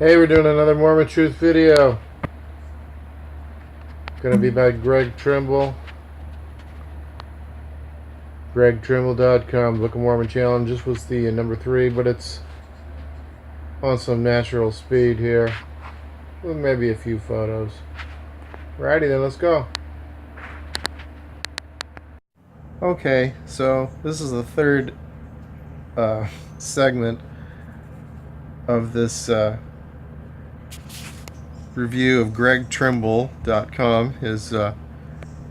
Hey, we're doing another Mormon Truth video. Gonna be by Greg Trimble. GregTrimble.com. Book of Mormon Challenge. This was the number 3, but it's on some natural speed here, with maybe a few photos. Righty then, let's go. Okay, so this is the third segment of this review of GregTrimble.com.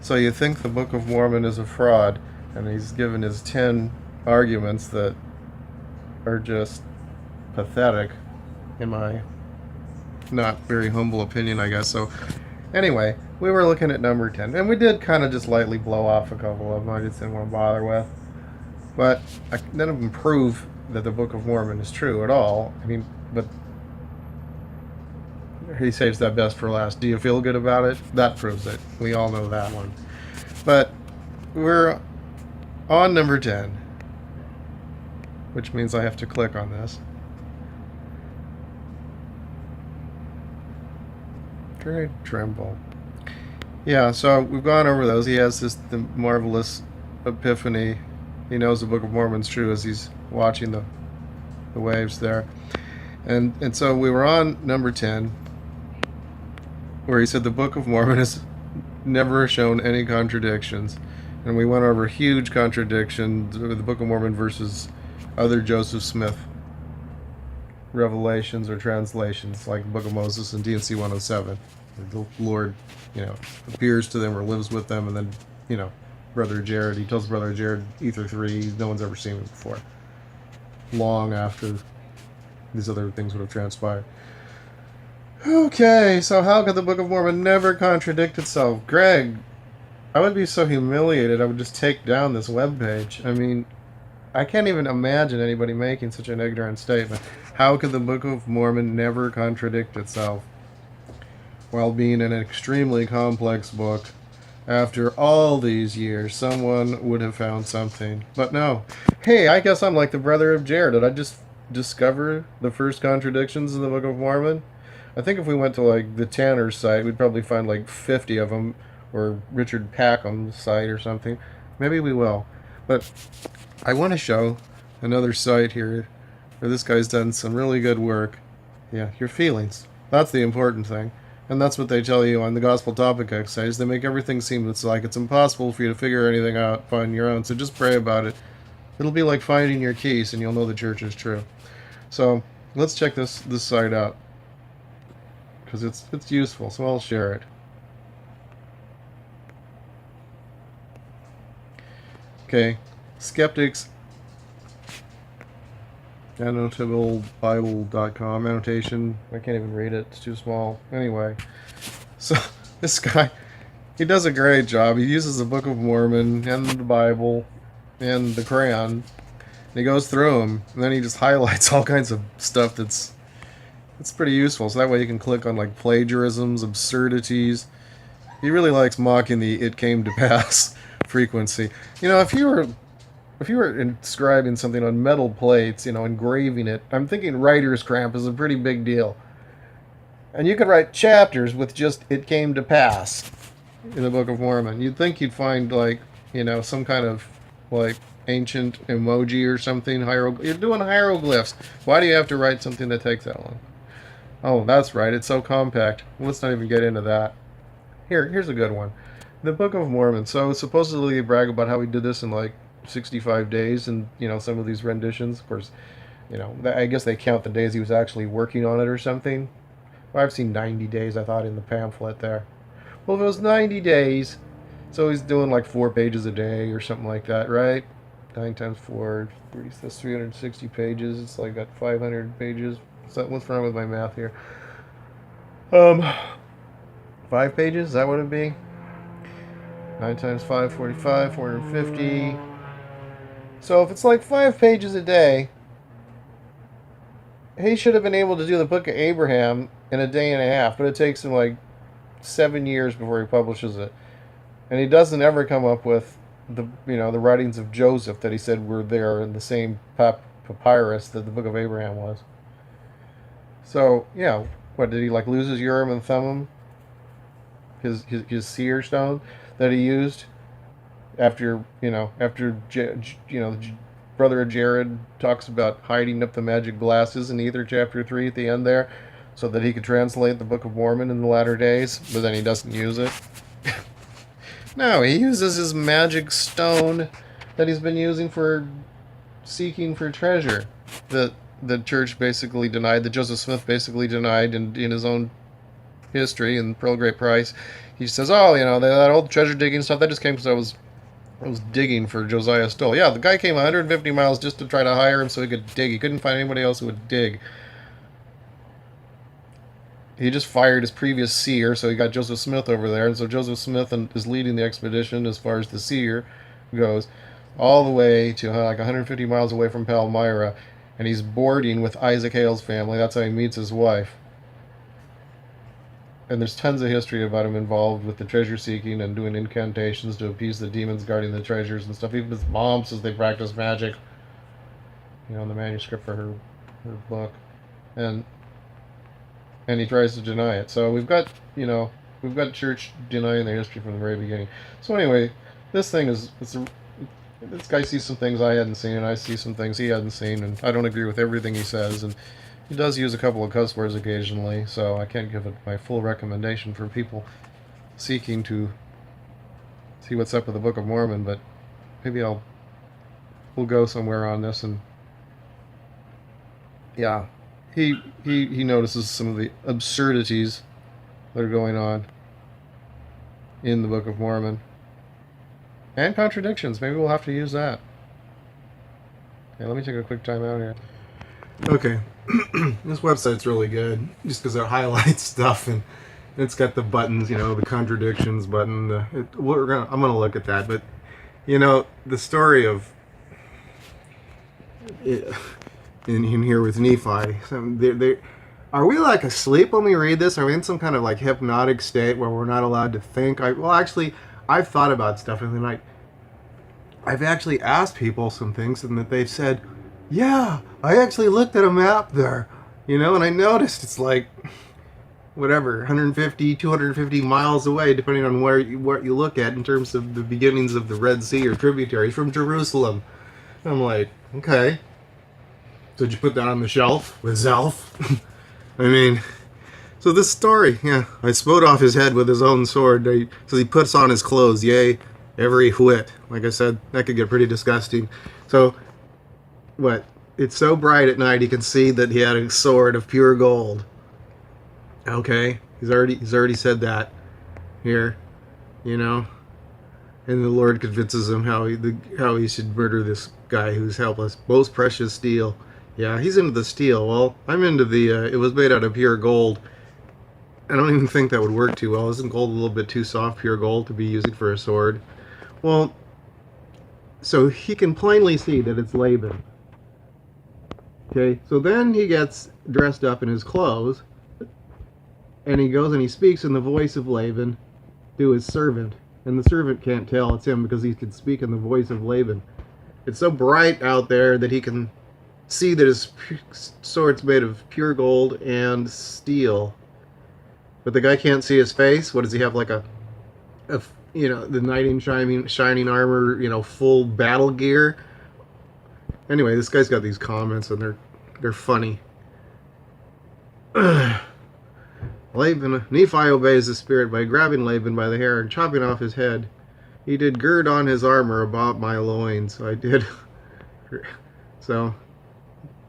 So you think the Book of Mormon is a fraud, and he's given his 10 arguments that are just pathetic, in my not very humble opinion, I guess. So anyway, we were looking at number 10, and we did kind of just lightly blow off a couple of them I just didn't want to bother with. But none of them prove that the Book of Mormon is true at all. I mean, but he saves that best for last. Do you feel good about it? That proves it. We all know that one. But we're on number 10, which means I have to click on this. Greg Trimble. Yeah, so we've gone over those. He has the marvelous epiphany. He knows the Book of Mormon's true as he's watching the waves there. And so we were on number 10, where he said the Book of Mormon has never shown any contradictions. And we went over huge contradictions with the Book of Mormon versus other Joseph Smith revelations or translations, like the Book of Moses and D&C 107. The Lord, appears to them or lives with them, and then, Brother Jared, he tells Brother Jared, Ether 3, no one's ever seen him before. Long after these other things would have transpired. Okay, so how could the Book of Mormon never contradict itself? Greg, I would be so humiliated, I would just take down this webpage. I mean, I can't even imagine anybody making such an ignorant statement. How could the Book of Mormon never contradict itself? While being an extremely complex book, after all these years, someone would have found something. But no. Hey, I guess I'm like the brother of Jared. Did I just discover the first contradictions in the Book of Mormon? I think if we went to, like, the Tanner's site, we'd probably find, like, 50 of them, or Richard Packham's site or something. Maybe we will. But I want to show another site here where this guy's done some really good work. Yeah, your feelings. That's the important thing. And that's what they tell you on the Gospel Topic Exercise. They make everything seem like it's impossible for you to figure anything out on your own. So just pray about it. It'll be like finding your keys, and you'll know the church is true. So let's check this site out, because it's useful. So I'll share it. Okay, Skeptics. AnnotableBible.com. Annotation. I can't even read it. It's too small. Anyway, so this guy, he does a great job. He uses the Book of Mormon and the Bible and the Quran, and he goes through them, and then he just highlights all kinds of stuff that's pretty useful. So that way you can click on, like, plagiarisms, absurdities. He really likes mocking the "it came to pass" frequency. If you were inscribing something on metal plates, engraving it, I'm thinking writer's cramp is a pretty big deal. And you could write chapters with just "it came to pass" in the Book of Mormon. You'd think you'd find, like, some kind of, like, ancient emoji or something. You're doing hieroglyphs. Why do you have to write something that takes that long? Oh, that's right. It's so compact. Let's not even get into that. Here's a good one. The Book of Mormon. So supposedly they brag about how he did this in, like, 65 days, and some of these renditions, of course, I guess they count the days he was actually working on it or something. Well, I've seen 90 days, I thought, in the pamphlet there. Well, if it was 90 days, so he's doing like 4 pages a day or something like that, right? 9 times 4, 30, that's 360 pages. It's like got 500 pages. So what's wrong with my math here? 5 pages, is that what it'd be? 9 times 5, 45, 450. So if it's like 5 pages a day, he should have been able to do the Book of Abraham in a day and a half, but it takes him like 7 years before he publishes it. And he doesn't ever come up with the writings of Joseph that he said were there in the same papyrus that the Book of Abraham was. So yeah, what did he like lose his Urim and Thummim, his seer stone that he used after brother Jared talks about hiding up the magic glasses in Ether chapter 3 at the end there, so that he could translate the Book of Mormon in the latter days, but then he doesn't use it. No, he uses his magic stone that he's been using for seeking for treasure. That the church basically denied, that Joseph Smith basically denied in his own history in Pearl of Great Price. He says, oh, that old treasure digging stuff, that just came because I was digging for Josiah Stoll. Yeah, the guy came 150 miles just to try to hire him so he could dig. He couldn't find anybody else who would dig. He just fired his previous seer, so he got Joseph Smith over there, and so Joseph Smith is leading the expedition as far as the seer goes, all the way to like 150 miles away from Palmyra, and he's boarding with Isaac Hale's family. That's how he meets his wife. And there's tons of history about him involved with the treasure seeking and doing incantations to appease the demons guarding the treasures and stuff. Even his mom says they practice magic, in the manuscript for her book, and he tries to deny it. So we've got church denying their history from the very beginning. So anyway, this thing this guy sees some things I hadn't seen, and I see some things he hadn't seen, and I don't agree with everything he says, and he does use a couple of cuss words occasionally, so I can't give it my full recommendation for people seeking to see what's up with the Book of Mormon, but maybe we'll go somewhere on this. And yeah, he notices some of the absurdities that are going on in the Book of Mormon. And contradictions. Maybe we'll have to use that. Okay, let me take a quick time out here. Okay. This website's really good, just because it highlights stuff, and it's got the buttons, the contradictions button. I'm gonna look at that, but the story of in here with Nephi. So are we like asleep when we read this? Are we in some kind of like hypnotic state where we're not allowed to think? Actually, I've thought about stuff, and then I've actually asked people some things, and that they've said, yeah, I actually looked at a map there, and I noticed it's like, whatever, 150, 250 miles away, depending on what you look at in terms of the beginnings of the Red Sea or tributaries from Jerusalem. And I'm like, okay. So did you put that on the shelf with Zelf? I mean, so this story, yeah, I smote off his head with his own sword. So he puts on his clothes, yea, every whit. Like I said, that could get pretty disgusting. So, what? It's so bright at night he can see that he had a sword of pure gold. Okay, he's already said that here, and the Lord convinces him how he should murder this guy who's helpless. Most precious steel. Yeah, he's into the steel. Well, I'm into the it was made out of pure gold. I don't even think that would work too well. Isn't gold a little bit too soft, pure gold, to be using for a sword? Well, so he can plainly see that it's Laban. Okay, so then he gets dressed up in his clothes, and he goes and he speaks in the voice of Laban to his servant. And the servant can't tell it's him because he can speak in the voice of Laban. It's so bright out there that he can see that his sword's made of pure gold and steel. But the guy can't see his face. What does he have, like the knight in shining armor, full battle gear? Anyway, this guy's got these comments, and they're funny. Nephi obeys the spirit by grabbing Laban by the hair and chopping off his head. He did gird on his armor about my loins. I did. So,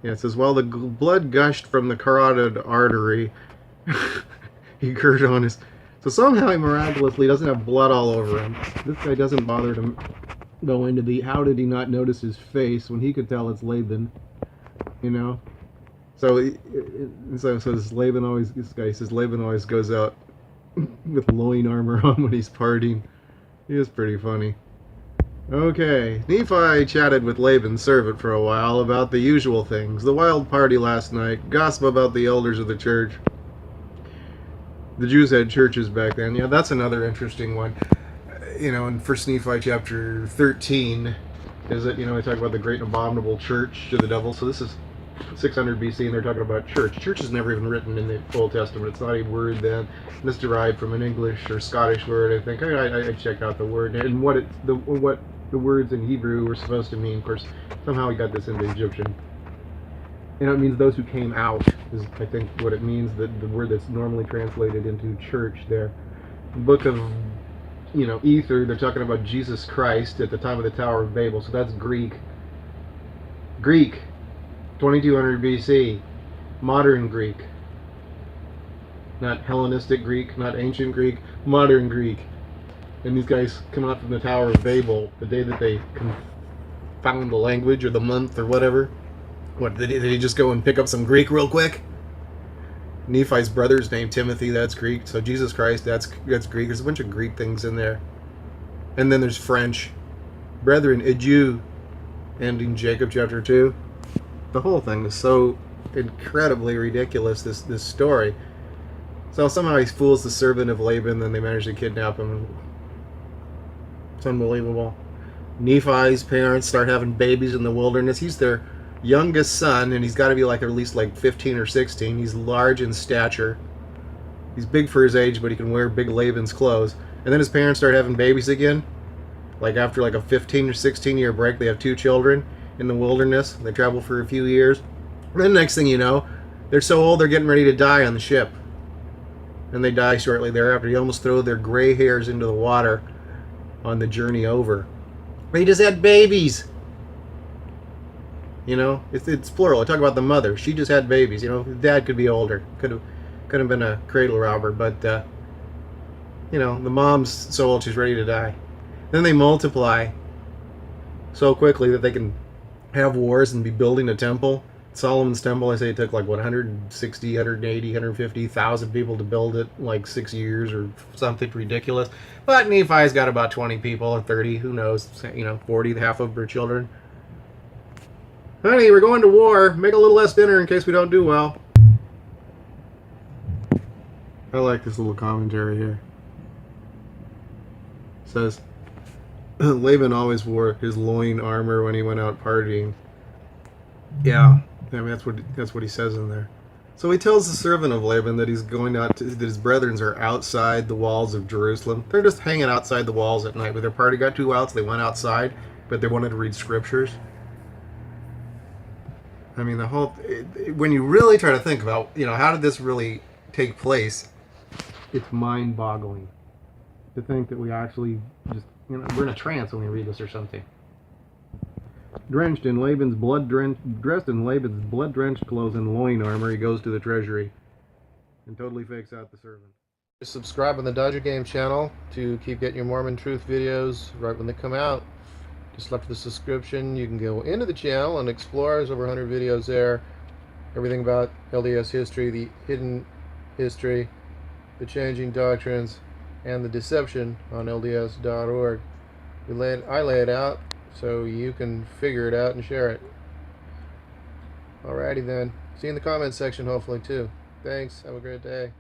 yeah, it says, while the blood gushed from the carotid artery, he girded on his... So somehow he miraculously doesn't have blood all over him. This guy doesn't bother to go into the how did he not notice his face when he could tell it's Laban, So this Laban always, this guy says Laban always goes out with loin armor on when he's partying. He is pretty funny. Okay, Nephi chatted with Laban's servant for a while about the usual things. The wild party last night, gossip about the elders of the church. The Jews had churches back then. Yeah, that's another interesting one. In 1 Nephi chapter 13, is it, I talk about the great and abominable church to the devil. So this is 600 BC, and they're talking about church. Church is never even written in the Old Testament. It's not a word then. And it's derived from an English or Scottish word, I think. I checked out the word and what the words in Hebrew were supposed to mean. Of course, somehow we got this into Egyptian. And it means those who came out is, I think, what it means. The word that's normally translated into church there. The book of, Ether, they're talking about Jesus Christ at the time of the Tower of Babel. So that's Greek. Greek, 2200 BC, modern Greek. Not Hellenistic Greek, not ancient Greek, modern Greek. And these guys coming up from the Tower of Babel, the day that they found the language or the month or whatever. What, did he just go and pick up some Greek real quick? Nephi's brother's named Timothy, that's Greek. So Jesus Christ, that's Greek. There's a bunch of Greek things in there. And then there's French. Brethren, adieu. Ending Jacob chapter 2. The whole thing is so incredibly ridiculous, this story. So somehow he fools the servant of Laban, then they manage to kidnap him. It's unbelievable. Nephi's parents start having babies in the wilderness. He's their youngest son, and he's got to be at least 15 or 16. He's large in stature. He's big for his age, but he can wear big Laban's clothes. And then his parents start having babies again. After a 15 or 16 year break, they have 2 children in the wilderness. They travel for a few years. And then next thing you know, they're so old they're getting ready to die on the ship. And they die shortly thereafter. You almost throw their gray hairs into the water on the journey over. They just had babies. It's plural. I talk about the mother. She just had babies. The dad could be older. Could have been a cradle robber. But, the mom's so old she's ready to die. Then they multiply so quickly that they can have wars and be building a temple. Solomon's temple, I say it took 160, 180, 150,000 people to build it, 6 years or something ridiculous. But Nephi's got about 20 people or 30, who knows, 40, half of her children. Honey, we're going to war. Make a little less dinner in case we don't do well. I like this little commentary here. It says, Laban always wore his loin armor when he went out partying. Yeah, that's what he says in there. So he tells the servant of Laban that he's going out that his brethren are outside the walls of Jerusalem. They're just hanging outside the walls at night, but their party got too wild, so they went outside, but they wanted to read scriptures. I mean, when you really try to think about, how did this really take place, it's mind-boggling to think that we actually just, we're in a trance when we read this or something. Dressed in Laban's blood-drenched clothes and loin armor, he goes to the treasury and totally fakes out the servant. Just subscribe on the Dodger Game channel to keep getting your Mormon Truth videos right when they come out. Just after the subscription, you can go into the channel and explore. There's over 100 videos there. Everything about LDS history, the hidden history, the changing doctrines, and the deception on LDS.org. I lay it out so you can figure it out and share it. Alrighty then. See you in the comments section hopefully too. Thanks. Have a great day.